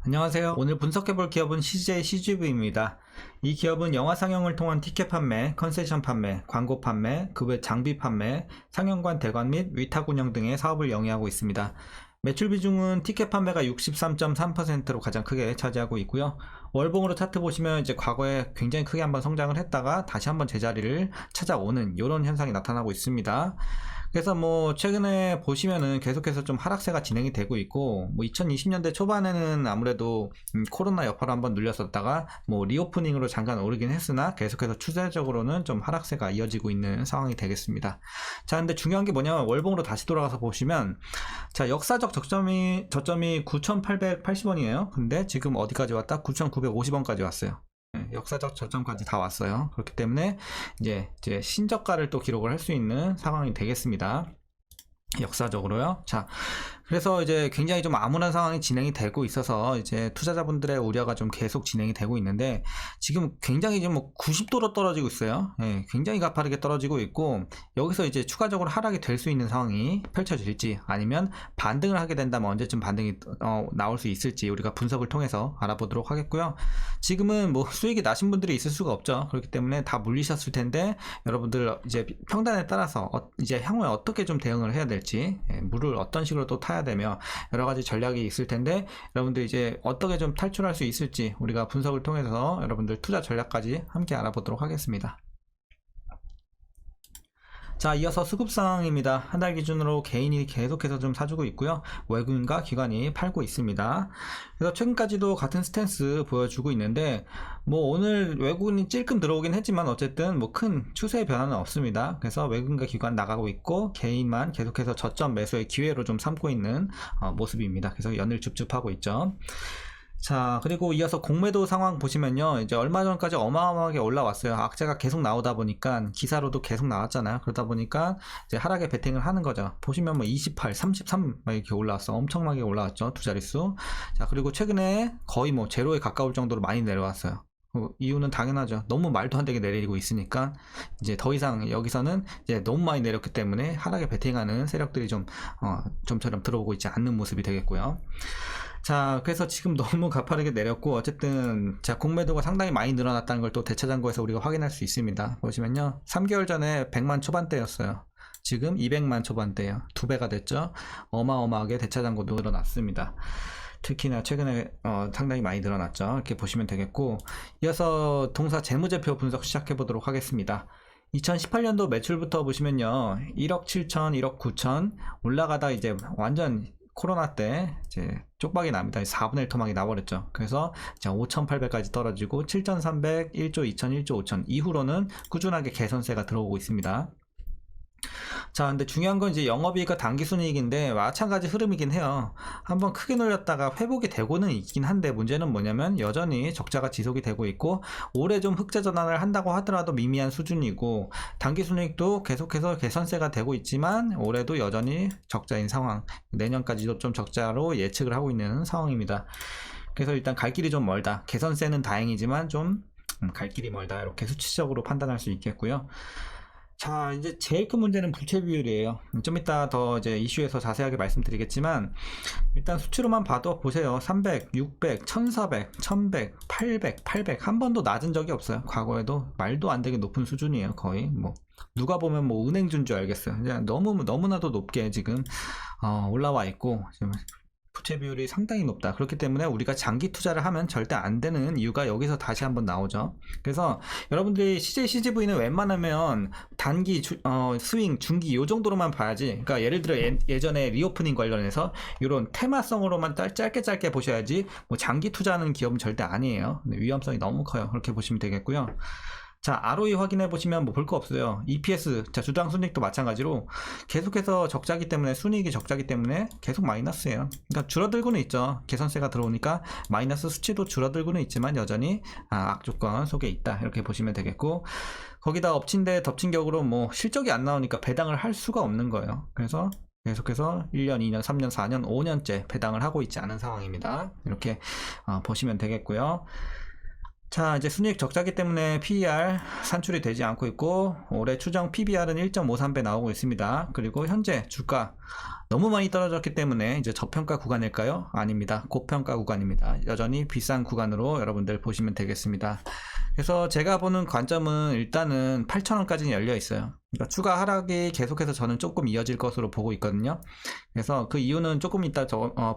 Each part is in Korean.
안녕하세요. 오늘 분석해볼 기업은 CJ CGV입니다. 이 기업은 영화 상영을 통한 티켓 판매, 컨세션 판매, 광고 판매, 그 외 장비 판매, 상영관 대관 및 위탁 운영 등의 사업을 영위하고 있습니다. 매출 비중은 티켓 판매가 63.3%로 가장 크게 차지하고 있고요. 월봉으로 차트 보시면 이제 과거에 굉장히 크게 한번 성장을 했다가 다시 한번 제자리를 찾아오는 이런 현상이 나타나고 있습니다. 그래서 뭐 최근에 보시면은 계속해서 좀 하락세가 진행이 되고 있고, 뭐 2020년대 초반에는 아무래도 코로나 여파로 한번 눌렸었다가 뭐 리오프닝으로 잠깐 오르긴 했으나 계속해서 추세적으로는 좀 하락세가 이어지고 있는 상황이 되겠습니다. 자, 근데 중요한 게 뭐냐면 월봉으로 다시 돌아가서 보시면, 자, 역사적 저점이 9,880원이에요. 근데 지금 어디까지 왔다? 9,950원까지 왔어요. 역사적 저점까지 다 왔어요. 그렇기 때문에 이제 신저가를 또 기록을 할 수 있는 상황이 되겠습니다. 역사적으로요. 자, 그래서 이제 굉장히 좀 암울한 상황이 진행이 되고 있어서 이제 투자자분들의 우려가 좀 계속 진행이 되고 있는데, 지금 굉장히 지금 뭐 90도로 떨어지고 있어요. 예, 굉장히 가파르게 떨어지고 있고, 여기서 이제 추가적으로 하락이 될 수 있는 상황이 펼쳐질지, 아니면 반등을 하게 된다면 언제쯤 반등이 나올 수 있을지 우리가 분석을 통해서 알아보도록 하겠고요. 지금은 뭐 수익이 나신 분들이 있을 수가 없죠. 그렇기 때문에 다 물리셨을 텐데, 여러분들 이제 평단에 따라서 이제 향후에 어떻게 좀 대응을 해야 될지, 물을 어떤 식으로 또 타야 되며 여러 가지 전략이 있을 텐데, 여러분들 이제 어떻게 좀 탈출할 수 있을지 우리가 분석을 통해서 여러분들 투자 전략까지 함께 알아보도록 하겠습니다. 자, 이어서 수급 상황입니다. 한 달 기준으로 개인이 계속해서 좀 사주고 있고요. 외국인과 기관이 팔고 있습니다. 그래서 최근까지도 같은 스탠스 보여주고 있는데, 뭐 오늘 외국인이 찔끔 들어오긴 했지만 어쨌든 뭐 큰 추세의 변화는 없습니다. 그래서 외국인과 기관 나가고 있고, 개인만 계속해서 저점 매수의 기회로 좀 삼고 있는 모습입니다. 그래서 연일 줍줍하고 있죠. 자, 그리고 이어서 공매도 상황 보시면요, 이제 얼마 전까지 어마어마하게 올라왔어요. 악재가 계속 나오다 보니까, 기사로도 계속 나왔잖아요. 그러다 보니까 이제 하락에 베팅을 하는 거죠. 보시면 뭐 28, 33 이렇게 올라왔어. 엄청나게 올라왔죠. 두 자릿수. 자, 그리고 최근에 거의 뭐 제로에 가까울 정도로 많이 내려왔어요. 이유는 당연하죠. 너무 말도 안 되게 내리고 있으니까 이제 더 이상 여기서는 이제 너무 많이 내렸기 때문에 하락에 베팅하는 세력들이 좀처럼 들어오고 있지 않는 모습이 되겠고요. 자, 그래서 지금 너무 가파르게 내렸고, 어쨌든 자, 공매도가 상당히 많이 늘어났다는 걸 또 대차장고에서 우리가 확인할 수 있습니다. 보시면요, 3개월 전에 100만 초반대였어요. 지금 200만 초반대예요. 2배가 됐죠. 어마어마하게 대차장고도 늘어났습니다. 특히나 최근에 상당히 많이 늘어났죠. 이렇게 보시면 되겠고, 이어서 동사 재무제표 분석 시작해 보도록 하겠습니다. 2018년도 매출부터 보시면요, 1억 7천, 1억 9천 올라가다 이제 완전 코로나 때 이제 쪽박이 납니다. 4분의 1 토막이 나버렸죠. 그래서 5,800까지 떨어지고 7,300, 1조 2천, 1조 5천 이후로는 꾸준하게 개선세가 들어오고 있습니다. 자, 근데 중요한 건 이제 영업이익과 당기순이익인데 마찬가지 흐름이긴 해요. 한번 크게 눌렸다가 회복이 되고는 있긴 한데, 문제는 뭐냐면 여전히 적자가 지속이 되고 있고, 올해 좀 흑자 전환을 한다고 하더라도 미미한 수준이고, 당기순이익도 계속해서 개선세가 되고 있지만 올해도 여전히 적자인 상황, 내년까지도 좀 적자로 예측을 하고 있는 상황입니다. 그래서 일단 갈 길이 좀 멀다. 개선세는 다행이지만 좀 갈 길이 멀다, 이렇게 수치적으로 판단할 수 있겠고요. 자, 이제 제일 큰 문제는 부채 비율이에요. 좀 이따 더 이제 이슈에서 자세하게 말씀드리겠지만, 일단 수치로만 봐도 보세요. 300, 600, 1400, 1100, 800, 800 한 번도 낮은 적이 없어요. 과거에도 말도 안 되게 높은 수준이에요. 거의 뭐 누가 보면 뭐 은행준 줄 알겠어요. 그냥 너무나도 높게 지금 올라와 있고, 지금 부채 비율이 상당히 높다. 그렇기 때문에 우리가 장기 투자를 하면 절대 안 되는 이유가 여기서 다시 한번 나오죠. 그래서 여러분들이 CJ CGV는 웬만하면 단기 스윙, 중기 요 정도로만 봐야지. 그러니까 예를 들어 예전에 리오프닝 관련해서 이런 테마성으로만 짧게 보셔야지, 뭐 장기 투자하는 기업은 절대 아니에요. 위험성이 너무 커요. 그렇게 보시면 되겠고요. 자, ROE 확인해 보시면 뭐 볼 거 없어요. EPS, 자, 주당 순이익도 마찬가지로 계속해서 적자기 때문에, 순이익이 적자기 때문에 계속 마이너스예요. 그러니까 줄어들고는 있죠. 개선세가 들어오니까 마이너스 수치도 줄어들고는 있지만 여전히 악조건 속에 있다, 이렇게 보시면 되겠고, 거기다 엎친 데 덮친 격으로 뭐 실적이 안 나오니까 배당을 할 수가 없는 거예요. 그래서 계속해서 1년, 2년, 3년, 4년, 5년째 배당을 하고 있지 않은 상황입니다. 이렇게 보시면 되겠고요. 자, 이제 순이익 적자기 때문에 PER 산출이 되지 않고 있고, 올해 추정 PBR은 1.53배 나오고 있습니다. 그리고 현재 주가 너무 많이 떨어졌기 때문에 이제 저평가 구간일까요? 아닙니다. 고평가 구간입니다. 여전히 비싼 구간으로 여러분들 보시면 되겠습니다. 그래서 제가 보는 관점은 일단은 8,000원까지는 열려 있어요. 그러니까 추가 하락이 계속해서 저는 조금 이어질 것으로 보고 있거든요. 그래서 그 이유는 조금 이따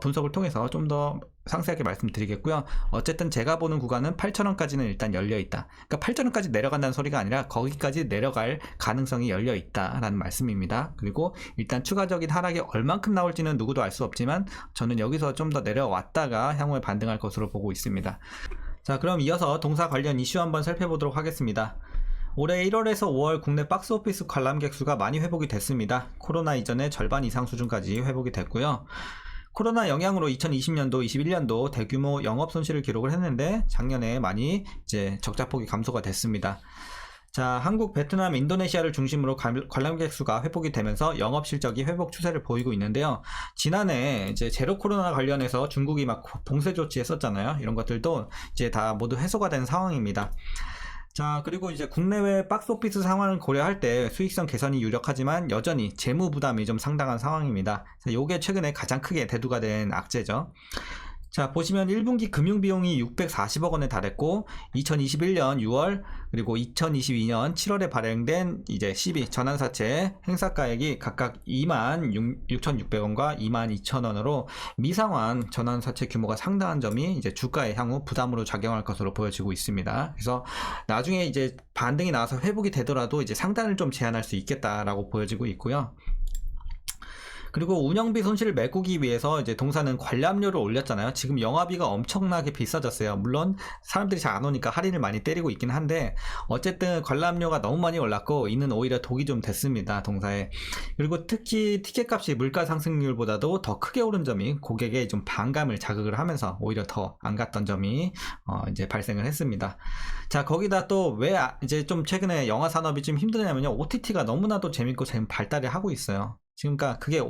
분석을 통해서 좀 더 상세하게 말씀드리겠고요. 어쨌든 제가 보는 구간은 8,000원까지는 일단 열려 있다. 그러니까 8,000원까지 내려간다는 소리가 아니라 거기까지 내려갈 가능성이 열려 있다라는 말씀입니다. 그리고 일단 추가적인 하락이 얼만큼 나올지는 누구도 알 수 없지만 저는 여기서 좀 더 내려왔다가 향후에 반등할 것으로 보고 있습니다. 자, 그럼 이어서 동사 관련 이슈 한번 살펴보도록 하겠습니다. 올해 1월에서 5월 국내 박스오피스 관람객 수가 많이 회복이 됐습니다. 코로나 이전의 절반 이상 수준까지 회복이 됐고요. 코로나 영향으로 2020년도, 21년도 대규모 영업 손실을 기록을 했는데 작년에 많이 이제 적자폭이 감소가 됐습니다. 자, 한국, 베트남, 인도네시아를 중심으로 관람객 수가 회복이 되면서 영업 실적이 회복 추세를 보이고 있는데요. 지난해 이제 제로 코로나 관련해서 중국이 막 봉쇄 조치했었잖아요. 이런 것들도 이제 다 모두 해소가 된 상황입니다. 자, 그리고 이제 국내외 박스오피스 상황을 고려할 때 수익성 개선이 유력하지만 여전히 재무 부담이 좀 상당한 상황입니다. 요게 최근에 가장 크게 대두가 된 악재죠. 자, 보시면 1분기 금융비용이 640억 원에 달했고 2021년 6월 그리고 2022년 7월에 발행된 이제 CB 전환사채 행사가액이 각각 26,600원과 22,000원으로 미상환 전환사채 규모가 상당한 점이 이제 주가에 향후 부담으로 작용할 것으로 보여지고 있습니다. 그래서 나중에 이제 반등이 나와서 회복이 되더라도 이제 상단을 좀 제한할 수 있겠다라고 보여지고 있고요. 그리고 운영비 손실을 메꾸기 위해서 이제 동사는 관람료를 올렸잖아요. 지금 영화비가 엄청나게 비싸졌어요. 물론 사람들이 잘 안 오니까 할인을 많이 때리고 있긴 한데 어쨌든 관람료가 너무 많이 올랐고 이는 오히려 독이 좀 됐습니다. 동사에. 그리고 특히 티켓값이 물가 상승률보다도 더 크게 오른 점이 고객의 좀 반감을 자극을 하면서 오히려 더 안 갔던 점이 이제 발생을 했습니다. 자, 거기다 또 왜 이제 좀 최근에 영화 산업이 좀 힘드냐면요. OTT가 너무나도 재밌고 지금 발달을 하고 있어요. 지금 그러니까 그게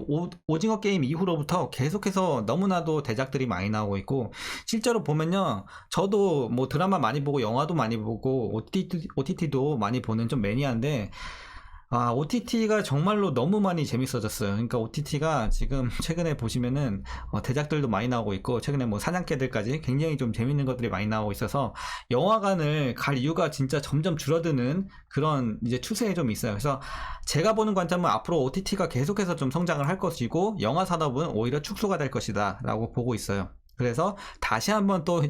오징어 게임 이후로부터 계속해서 너무나도 대작들이 많이 나오고 있고 실제로 보면요, 저도 뭐 드라마 많이 보고 영화도 많이 보고 OTT도 많이 보는 좀 매니아인데 OTT가 정말로 너무 많이 재밌어졌어요. 그러니까 OTT가 지금 최근에 보시면은 대작들도 많이 나오고 있고 최근에 뭐 사냥개들까지 굉장히 좀 재밌는 것들이 많이 나오고 있어서 영화관을 갈 이유가 진짜 점점 줄어드는 그런 이제 추세에 좀 있어요. 그래서 제가 보는 관점은 앞으로 OTT가 계속해서 좀 성장을 할 것이고 영화 산업은 오히려 축소가 될 것이다 라고 보고 있어요. 그래서 다시 한번 또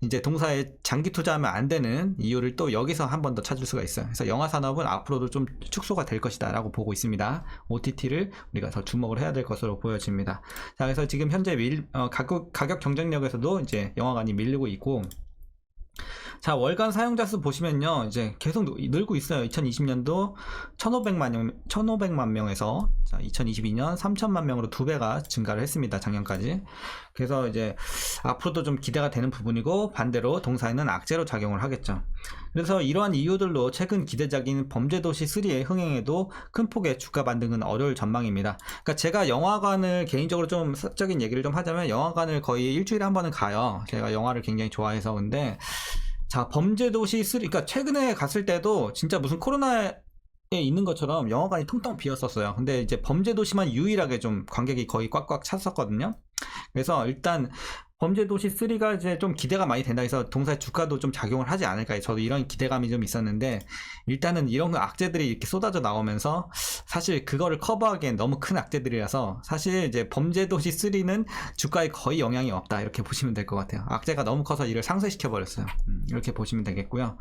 이제 동사에 장기 투자하면 안 되는 이유를 또 여기서 한 번 더 찾을 수가 있어요. 그래서 영화 산업은 앞으로도 좀 축소가 될 것이다 라고 보고 있습니다. OTT를 우리가 더 주목을 해야 될 것으로 보여집니다. 자, 그래서 지금 현재 가격 경쟁력에서도 이제 영화관이 밀리고 있고, 자, 월간 사용자 수 보시면요, 이제 계속 늘고 있어요. 2020년도 1,500만 명에서 자, 2022년 3,000만 명으로 2배가 증가를 했습니다. 작년까지. 그래서 이제 앞으로도 좀 기대가 되는 부분이고 반대로 동사에는 악재로 작용을 하겠죠. 그래서 이러한 이유들로 최근 기대작인 범죄도시 3의 흥행에도 큰 폭의 주가 반등은 어려울 전망입니다. 그러니까 제가 영화관을 개인적으로 좀 사적인 얘기를 좀 하자면 영화관을 거의 일주일에 한 번은 가요. 제가 영화를 굉장히 좋아해서. 근데 자, 범죄도시 3, 그러니까 최근에 갔을 때도 진짜 무슨 코로나에 있는 것처럼 영화관이 텅텅 비었었어요. 근데 이제 범죄도시만 유일하게 좀 관객이 거의 꽉꽉 찼었거든요. 그래서 일단 범죄도시 3가 이제 좀 기대가 많이 된다 해서 동사의 주가도 좀 작용을 하지 않을까, 저도 이런 기대감이 좀 있었는데 일단은 이런 악재들이 이렇게 쏟아져 나오면서 사실 그거를 커버하기엔 너무 큰 악재들이라서 사실 이제 범죄도시 3는 주가에 거의 영향이 없다 이렇게 보시면 될 것 같아요. 악재가 너무 커서 이를 상쇄시켜 버렸어요. 이렇게 보시면 되겠고요.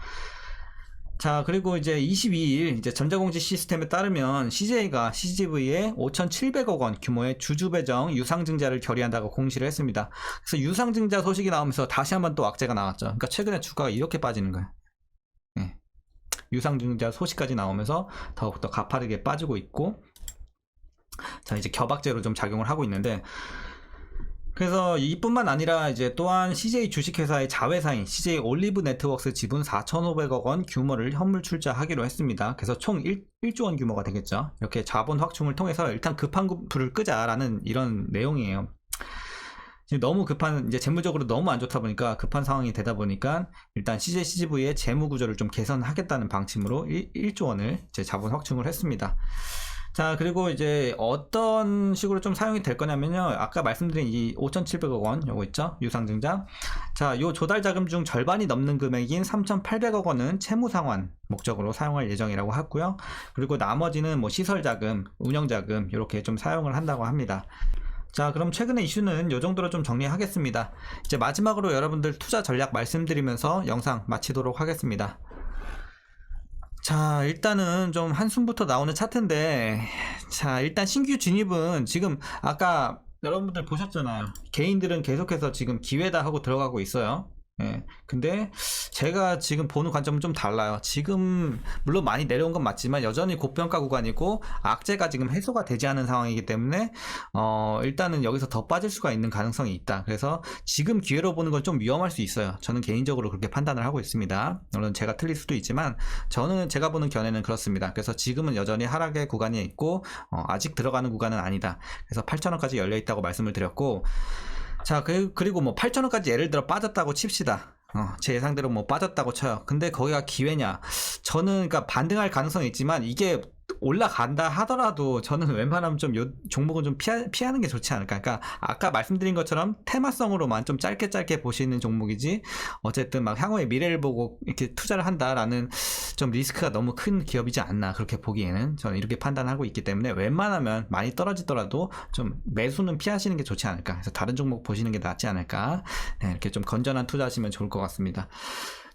자, 그리고 이제 22일 이제 전자공시 시스템에 따르면 CJ가 CGV에 5,700억 원 규모의 주주 배정 유상증자를 결의한다고 공시를 했습니다. 그래서 유상증자 소식이 나오면서 다시 한번 또 악재가 나왔죠. 그러니까 최근에 주가가 이렇게 빠지는 거예요. 네. 유상증자 소식까지 나오면서 더욱더 가파르게 빠지고 있고, 자, 이제 겹악재로 좀 작용을 하고 있는데, 그래서 이뿐만 아니라 이제 또한 CJ 주식회사의 자회사인 CJ 올리브 네트워크스 지분 4,500억 원 규모를 현물 출자하기로 했습니다. 그래서 총 1조 원 규모가 되겠죠. 이렇게 자본 확충을 통해서 일단 급한 불을 끄자라는 이런 내용이에요. 지금 너무 급한, 이제 재무적으로 너무 안 좋다 보니까 급한 상황이 되다 보니까 일단 CJ CGV의 재무 구조를 좀 개선하겠다는 방침으로 1조 원을 이제 자본 확충을 했습니다. 자, 그리고 이제 어떤 식으로 좀 사용이 될 거냐면요. 아까 말씀드린 이 5,700억 원 요거 있죠? 유상증자. 자, 요 조달 자금 중 절반이 넘는 금액인 3,800억 원은 채무 상환 목적으로 사용할 예정이라고 하고요. 그리고 나머지는 뭐 시설 자금, 운영 자금 이렇게 좀 사용을 한다고 합니다. 자, 그럼 최근의 이슈는 이 정도로 좀 정리하겠습니다. 이제 마지막으로 여러분들 투자 전략 말씀드리면서 영상 마치도록 하겠습니다. 자, 일단은 좀 한숨부터 나오는 차트인데, 자, 일단 신규 진입은 지금 아까 여러분들 보셨잖아요. 개인들은 계속해서 지금 기회다 하고 들어가고 있어요. 예. 근데 제가 지금 보는 관점은 좀 달라요. 지금 물론 많이 내려온 건 맞지만 여전히 고평가 구간이고 악재가 지금 해소가 되지 않은 상황이기 때문에 일단은 여기서 더 빠질 수가 있는 가능성이 있다. 그래서 지금 기회로 보는 건 좀 위험할 수 있어요. 저는 개인적으로 그렇게 판단을 하고 있습니다. 물론 제가 틀릴 수도 있지만 저는 제가 보는 견해는 그렇습니다. 그래서 지금은 여전히 하락의 구간이 있고 아직 들어가는 구간은 아니다. 그래서 8,000원까지 열려 있다고 말씀을 드렸고, 자, 그리고 뭐 8,000원까지 예를 들어 빠졌다고 칩시다. 제 예상대로 뭐 빠졌다고 쳐요. 근데 거기가 기회냐? 저는 그러니까 반등할 가능성이 있지만 이게 올라간다 하더라도 저는 웬만하면 좀 요 종목은 좀 피하는 게 좋지 않을까. 그러니까 아까 말씀드린 것처럼 테마성으로만 좀 짧게 보시는 종목이지, 어쨌든 막 향후의 미래를 보고 이렇게 투자를 한다라는 좀 리스크가 너무 큰 기업이지 않나, 그렇게 보기에는 저는 이렇게 판단하고 있기 때문에 웬만하면 많이 떨어지더라도 좀 매수는 피하시는 게 좋지 않을까. 그래서 다른 종목 보시는 게 낫지 않을까. 네, 이렇게 좀 건전한 투자하시면 좋을 것 같습니다.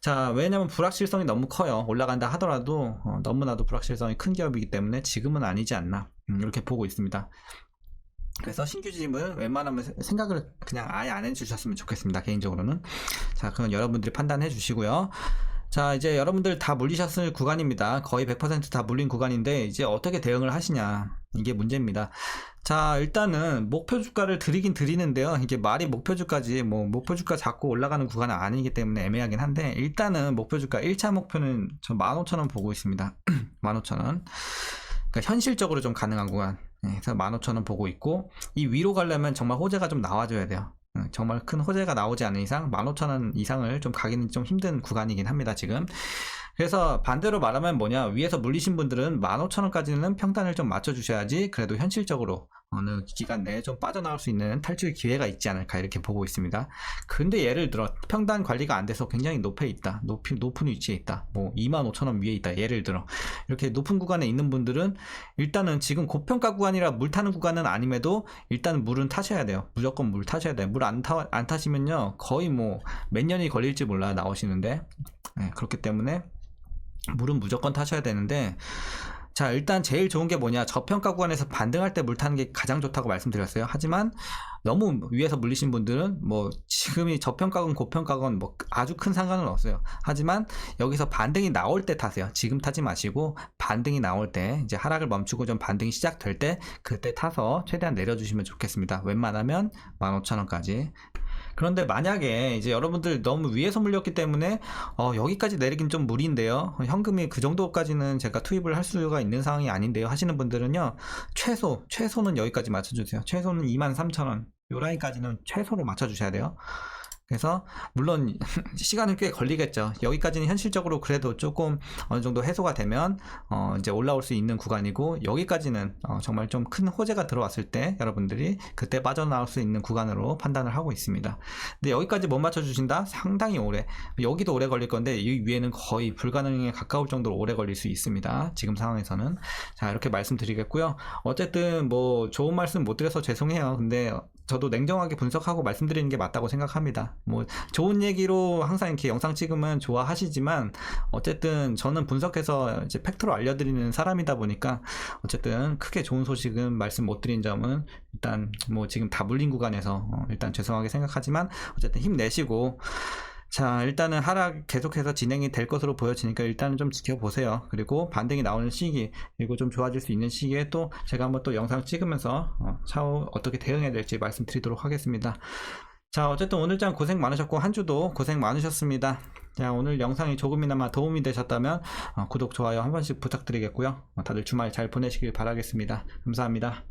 자, 왜냐면 불확실성이 너무 커요. 올라간다 하더라도 너무나도 불확실성이 큰 기업이기 때문에 지금은 아니지 않나, 이렇게 보고 있습니다. 그래서 신규 진입을 웬만하면 생각을 그냥 아예 안 해주셨으면 좋겠습니다, 개인적으로는. 자, 그건 여러분들이 판단해 주시고요. 자, 이제 여러분들 다 물리셨을 구간입니다. 거의 100% 다 물린 구간인데 이제 어떻게 대응을 하시냐, 이게 문제입니다. 자, 일단은 목표 주가를 드리긴 드리는데요. 이게 말이 목표 주가지 뭐 목표 주가 잡고 올라가는 구간은 아니기 때문에 애매하긴 한데, 일단은 목표 주가 1차 목표는 저 15,000원 보고 있습니다. 15,000원. 그러니까 현실적으로 좀 가능한 구간. 그래서 15,000원 보고 있고, 이 위로 가려면 정말 호재가 좀 나와줘야 돼요. 정말 큰 호재가 나오지 않는 이상 15,000원 이상을 좀 가기는 좀 힘든 구간이긴 합니다, 지금. 그래서 반대로 말하면 뭐냐, 위에서 물리신 분들은 15,000원까지는 평단을 좀 맞춰주셔야지 그래도 현실적으로 어느 기간 내에 좀 빠져나올 수 있는 탈출 기회가 있지 않을까, 이렇게 보고 있습니다. 근데 예를 들어 평단 관리가 안 돼서 굉장히 높에 있다, 높은 위치에 있다, 뭐 25,000원 위에 있다, 예를 들어 이렇게 높은 구간에 있는 분들은 일단은 지금 고평가 구간이라 물 타는 구간은 아님에도 일단 물은 타셔야 돼요. 무조건 물 타셔야 돼요. 물 안 타시면요 거의 뭐 몇 년이 걸릴지 몰라 나오시는데. 네, 그렇기 때문에 물은 무조건 타셔야 되는데, 자, 일단 제일 좋은 게 뭐냐, 저평가 구간에서 반등할 때 물 타는 게 가장 좋다고 말씀드렸어요. 하지만 너무 위에서 물리신 분들은 뭐 지금이 저평가건 고평가건 뭐 아주 큰 상관은 없어요. 하지만 여기서 반등이 나올 때 타세요. 지금 타지 마시고 반등이 나올 때, 이제 하락을 멈추고 좀 반등이 시작될 때 그때 타서 최대한 내려주시면 좋겠습니다. 웬만하면 15,000원까지. 그런데 만약에 이제 여러분들 너무 위에서 물렸기 때문에 여기까지 내리긴 좀 무리인데요, 현금이 그 정도까지는 제가 투입을 할 수가 있는 상황이 아닌데요 하시는 분들은요, 최소는 여기까지 맞춰주세요. 최소는 23,000원 요 라인까지는 최소로 맞춰주셔야 돼요. 그래서 물론 시간은 꽤 걸리겠죠. 여기까지는 현실적으로 그래도 조금 어느 정도 해소가 되면 이제 올라올 수 있는 구간이고, 여기까지는 정말 좀 큰 호재가 들어왔을 때 여러분들이 그때 빠져나올 수 있는 구간으로 판단을 하고 있습니다. 근데 여기까지 못 맞춰주신다? 상당히 오래, 여기도 오래 걸릴 건데 이 위에는 거의 불가능에 가까울 정도로 오래 걸릴 수 있습니다, 지금 상황에서는. 자, 이렇게 말씀드리겠고요. 어쨌든 뭐 좋은 말씀 못 드려서 죄송해요. 근데 저도 냉정하게 분석하고 말씀드리는 게 맞다고 생각합니다. 뭐 좋은 얘기로 항상 이렇게 영상 찍으면 좋아하시지만 어쨌든 저는 분석해서 이제 팩트로 알려드리는 사람이다 보니까 어쨌든 크게 좋은 소식은 말씀 못 드린 점은 일단 뭐 지금 다 물린 구간에서 일단 죄송하게 생각하지만 어쨌든 힘내시고, 자, 일단은 하락 계속해서 진행이 될 것으로 보여지니까 일단은 좀 지켜보세요. 그리고 반등이 나오는 시기, 그리고 좀 좋아질 수 있는 시기에 또 제가 한번 또 영상 찍으면서 차후 어떻게 대응해야 될지 말씀드리도록 하겠습니다. 자, 어쨌든 오늘장 고생 많으셨고 한 주도 고생 많으셨습니다. 자, 오늘 영상이 조금이나마 도움이 되셨다면 구독, 좋아요 한 번씩 부탁드리겠고요. 다들 주말 잘 보내시길 바라겠습니다. 감사합니다.